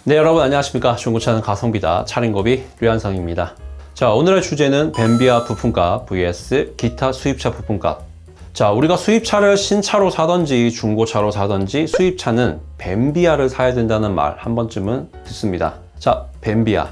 네, 여러분 안녕하십니까. 중고차는 가성비다. 차량고비 류한성입니다. 자, 오늘의 주제는 벤비아 부품값 vs 기타 수입차 부품값. 자, 우리가 수입차를 신차로 사든지 중고차로 사든지 수입차는 벤비아를 사야 된다는 말 한 번쯤은 듣습니다. 자, 벤비아.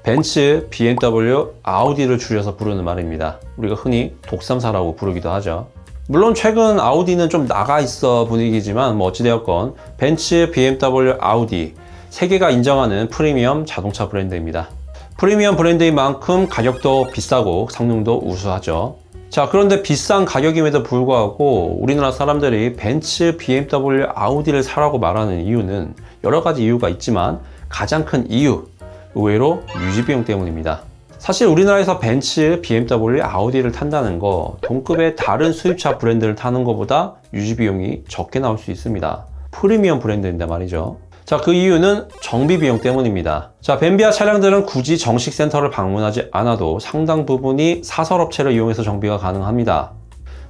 벤츠, BMW, 아우디를 줄여서 부르는 말입니다. 우리가 흔히 독삼사라고 부르기도 하죠. 물론 최근 아우디는 좀 나가 있어 분위기지만 뭐 어찌되었건 벤츠, BMW, 아우디 세 개가 인정하는 프리미엄 자동차 브랜드입니다. 프리미엄 브랜드인 만큼 가격도 비싸고 성능도 우수하죠. 자, 그런데 비싼 가격임에도 불구하고 우리나라 사람들이 벤츠, BMW, 아우디를 사라고 말하는 이유는 여러 가지 이유가 있지만 가장 큰 이유, 의외로 유지비용 때문입니다. 사실 우리나라에서 벤츠, BMW, 아우디를 탄다는 거 동급의 다른 수입차 브랜드를 타는 것보다 유지비용이 적게 나올 수 있습니다. 프리미엄 브랜드인데 말이죠. 자, 그 이유는 정비 비용 때문입니다. 자, 벤비아 차량들은 굳이 정식 센터를 방문하지 않아도 상당 부분이 사설업체를 이용해서 정비가 가능합니다.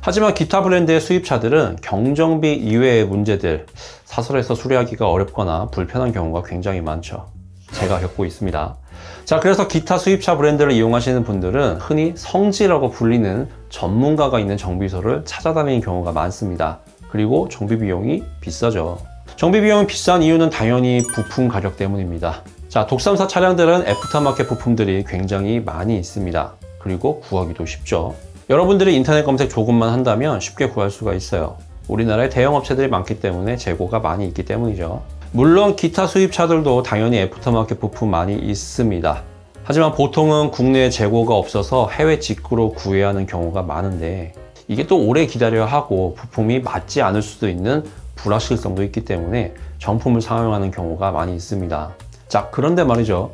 하지만 기타 브랜드의 수입차들은 경정비 이외의 문제들, 사설에서 수리하기가 어렵거나 불편한 경우가 굉장히 많죠. 제가 겪고 있습니다. 자, 그래서 기타 수입차 브랜드를 이용하시는 분들은 흔히 성지라고 불리는 전문가가 있는 정비소를 찾아다니는 경우가 많습니다. 그리고 정비 비용이 비싸죠. 정비 비용이 비싼 이유는 당연히 부품 가격 때문입니다. 자, 독삼사 차량들은 애프터마켓 부품들이 굉장히 많이 있습니다. 그리고 구하기도 쉽죠. 여러분들이 인터넷 검색 조금만 한다면 쉽게 구할 수가 있어요. 우리나라에 대형 업체들이 많기 때문에 재고가 많이 있기 때문이죠. 물론 기타 수입차들도 당연히 애프터마켓 부품 많이 있습니다. 하지만 보통은 국내에 재고가 없어서 해외 직구로 구해야 하는 경우가 많은데 이게 또 오래 기다려야 하고 부품이 맞지 않을 수도 있는 불확실성도 있기 때문에 정품을 사용하는 경우가 많이 있습니다. 자, 그런데 말이죠.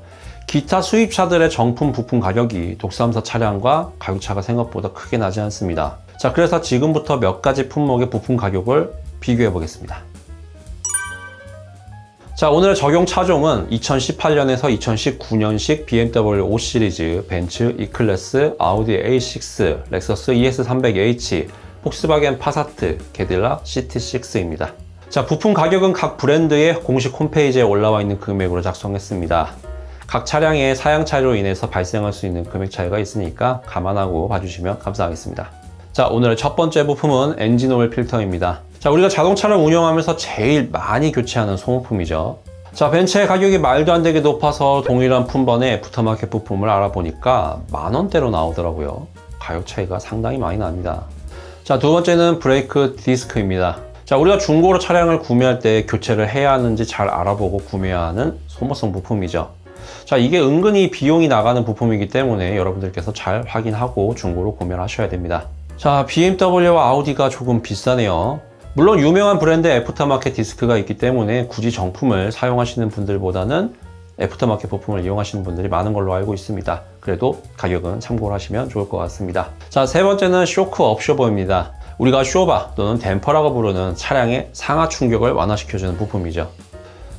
기타 수입차들의 정품 부품 가격이 독삼사 차량과 가격차가 생각보다 크게 나지 않습니다. 자, 그래서 지금부터 몇 가지 품목의 부품 가격을 비교해 보겠습니다. 자, 오늘의 적용 차종은 2018년에서 2019년식 BMW 5 시리즈, 벤츠 E클래스, 아우디 A6, 렉서스 ES300H, 폭스바겐 파사트, 캐딜락 CT6입니다. 자, 부품 가격은 각 브랜드의 공식 홈페이지에 올라와 있는 금액으로 작성했습니다. 각 차량의 사양 차이로 인해서 발생할 수 있는 금액 차이가 있으니까 감안하고 봐주시면 감사하겠습니다. 자, 오늘의 첫 번째 부품은 엔진 오일 필터입니다. 자, 우리가 자동차를 운영하면서 제일 많이 교체하는 소모품이죠. 자, 벤츠의 가격이 말도 안 되게 높아서 동일한 품번의 애프터마켓 부품을 알아보니까 만원대로 나오더라고요. 가격 차이가 상당히 많이 납니다. 자, 두 번째는 브레이크 디스크입니다. 자, 우리가 중고로 차량을 구매할 때 교체를 해야 하는지 잘 알아보고 구매해야 하는 소모성 부품이죠. 자, 이게 은근히 비용이 나가는 부품이기 때문에 여러분들께서 잘 확인하고 중고로 구매를 하셔야 됩니다. 자, BMW와 아우디가 조금 비싸네요. 물론 유명한 브랜드의 애프터마켓 디스크가 있기 때문에 굳이 정품을 사용하시는 분들보다는 애프터마켓 부품을 이용하시는 분들이 많은 걸로 알고 있습니다. 그래도 가격은 참고를 하시면 좋을 것 같습니다. 자, 세 번째는 쇼크 업쇼버입니다. 우리가 쇼바 또는 댐퍼라고 부르는 차량의 상하 충격을 완화시켜주는 부품이죠.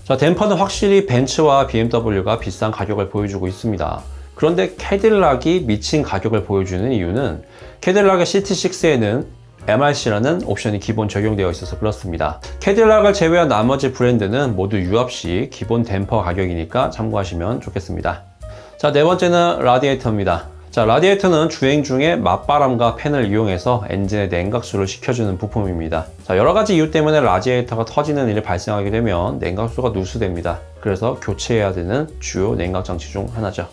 자, 댐퍼는 확실히 벤츠와 BMW가 비싼 가격을 보여주고 있습니다. 그런데 캐딜락이 미친 가격을 보여주는 이유는 캐딜락의 CT6에는 MRC라는 옵션이 기본 적용되어 있어서 그렇습니다. 캐딜락을 제외한 나머지 브랜드는 모두 유압 시 기본 댐퍼 가격이니까 참고하시면 좋겠습니다. 자, 네 번째는 라디에이터입니다. 자, 라디에이터는 주행 중에 맞바람과 팬을 이용해서 엔진의 냉각수를 식혀주는 부품입니다. 자, 여러 가지 이유 때문에 라디에이터가 터지는 일이 발생하게 되면 냉각수가 누수됩니다. 그래서 교체해야 되는 주요 냉각 장치 중 하나죠.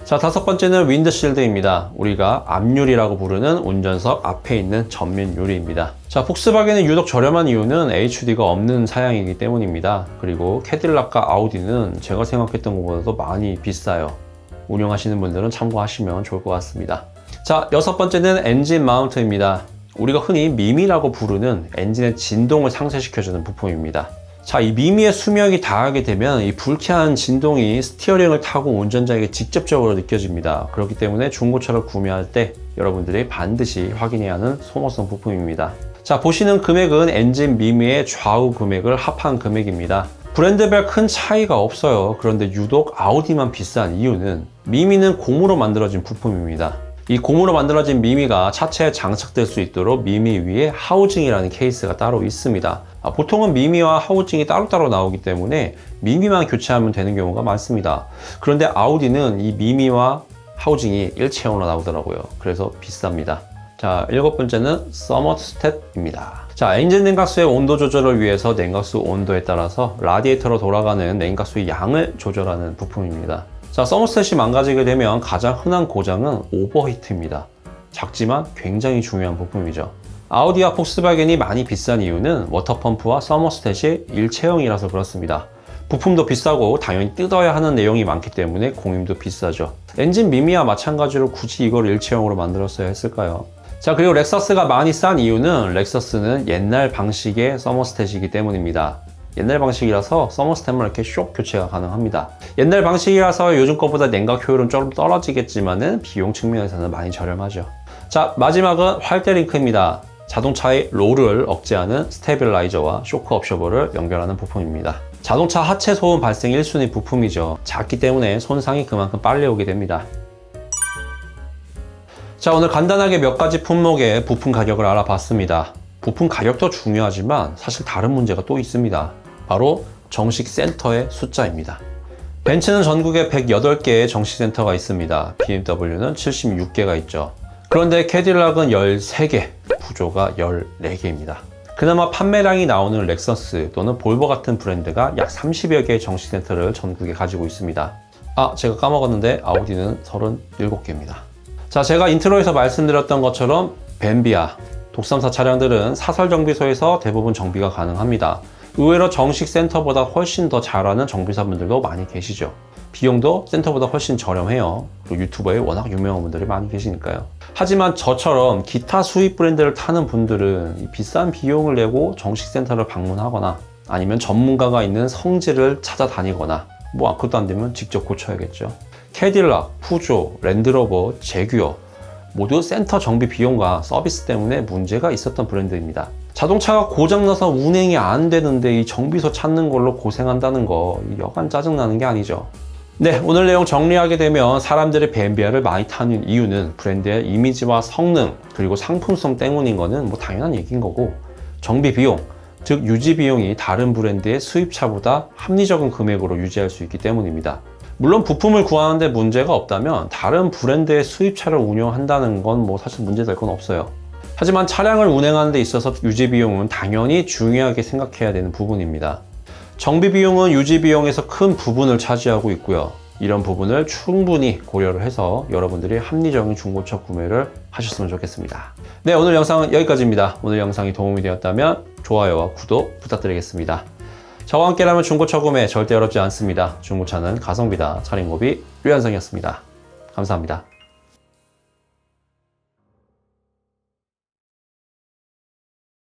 자, 다섯 번째는 윈드실드입니다. 우리가 앞유리라고 부르는 운전석 앞에 있는 전면 유리입니다. 자, 폭스바겐이 유독 저렴한 이유는 HUD가 없는 사양이기 때문입니다. 그리고 캐딜락과 아우디는 제가 생각했던 것보다도 많이 비싸요. 운영하시는 분들은 참고하시면 좋을 것 같습니다. 자, 여섯 번째는 엔진 마운트입니다. 우리가 흔히 미미라고 부르는 엔진의 진동을 상쇄시켜주는 부품입니다. 자, 이 미미의 수명이 다하게 되면 이 불쾌한 진동이 스티어링을 타고 운전자에게 직접적으로 느껴집니다. 그렇기 때문에 중고차를 구매할 때 여러분들이 반드시 확인해야 하는 소모성 부품입니다. 자, 보시는 금액은 엔진 미미의 좌우 금액을 합한 금액입니다. 브랜드별 큰 차이가 없어요. 그런데 유독 아우디만 비싼 이유는 미미는 고무로 만들어진 부품입니다. 이 고무로 만들어진 미미가 차체에 장착될 수 있도록 미미 위에 하우징이라는 케이스가 따로 있습니다. 보통은 미미와 하우징이 따로따로 나오기 때문에 미미만 교체하면 되는 경우가 많습니다. 그런데 아우디는 이 미미와 하우징이 일체형으로 나오더라고요. 그래서 비쌉니다. 자, 7번째는 서머스탯입니다. 자, 엔진 냉각수의 온도 조절을 위해서 냉각수 온도에 따라서 라디에이터로 돌아가는 냉각수의 양을 조절하는 부품입니다. 자, 서머스탯이 망가지게 되면 가장 흔한 고장은 오버히트입니다. 작지만 굉장히 중요한 부품이죠. 아우디와 폭스바겐이 많이 비싼 이유는 워터펌프와 서머스탯이 일체형이라서 그렇습니다. 부품도 비싸고 당연히 뜯어야 하는 내용이 많기 때문에 공임도 비싸죠. 엔진 미미와 마찬가지로 굳이 이걸 일체형으로 만들었어야 했을까요? 자, 그리고 렉서스가 많이 싼 이유는 렉서스는 옛날 방식의 서머스탯이기 때문입니다. 옛날 방식이라서 서머스탯만 이렇게 쇽 교체가 가능합니다. 옛날 방식이라서 요즘 거보다 냉각 효율은 좀 떨어지겠지만은 비용 측면에서는 많이 저렴하죠. 자, 마지막은 활대 링크입니다. 자동차의 롤을 억제하는 스테빌라이저와 쇼크 옵셔버를 연결하는 부품입니다. 자동차 하체 소음 발생 1순위 부품이죠. 작기 때문에 손상이 그만큼 빨리 오게 됩니다. 자, 오늘 간단하게 몇 가지 품목의 부품 가격을 알아봤습니다. 부품 가격도 중요하지만 사실 다른 문제가 또 있습니다. 바로 정식 센터의 숫자입니다. 벤츠는 전국에 108개의 정식 센터가 있습니다. BMW는 76개가 있죠. 그런데 캐딜락은 13개, 푸조가 14개입니다. 그나마 판매량이 나오는 렉서스 또는 볼보 같은 브랜드가 약 30여 개의 정식 센터를 전국에 가지고 있습니다. 제가 까먹었는데 아우디는 37개입니다. 자, 제가 인트로에서 말씀드렸던 것처럼 벤비아, 독삼사 차량들은 사설정비소에서 대부분 정비가 가능합니다. 의외로 정식 센터보다 훨씬 더 잘하는 정비사분들도 많이 계시죠. 비용도 센터보다 훨씬 저렴해요. 그리고 유튜버에 워낙 유명한 분들이 많이 계시니까요. 하지만 저처럼 기타 수입 브랜드를 타는 분들은 비싼 비용을 내고 정식 센터를 방문하거나 아니면 전문가가 있는 성지를 찾아다니거나 그것도 안 되면 직접 고쳐야겠죠. 캐딜락, 푸조, 랜드로버, 제규어 모두 센터 정비 비용과 서비스 때문에 문제가 있었던 브랜드입니다. 자동차가 고장나서 운행이 안 되는데 이 정비소 찾는 걸로 고생한다는 거 여간 짜증나는 게 아니죠. 네, 오늘 내용 정리하게 되면 사람들이 벤비아를 많이 타는 이유는 브랜드의 이미지와 성능 그리고 상품성 때문인 거는 당연한 얘기인 거고, 정비 비용, 즉 유지 비용이 다른 브랜드의 수입차보다 합리적인 금액으로 유지할 수 있기 때문입니다. 물론 부품을 구하는데 문제가 없다면 다른 브랜드의 수입차를 운영한다는 건 사실 문제될 건 없어요. 하지만 차량을 운행하는 데 있어서 유지 비용은 당연히 중요하게 생각해야 되는 부분입니다. 정비 비용은 유지 비용에서 큰 부분을 차지하고 있고요. 이런 부분을 충분히 고려를 해서 여러분들이 합리적인 중고차 구매를 하셨으면 좋겠습니다. 네, 오늘 영상은 여기까지입니다. 오늘 영상이 도움이 되었다면 좋아요와 구독 부탁드리겠습니다. 저와 함께라면 중고차 구매 절대 어렵지 않습니다. 중고차는 가성비다. 차림고비 류현성이었습니다. 감사합니다.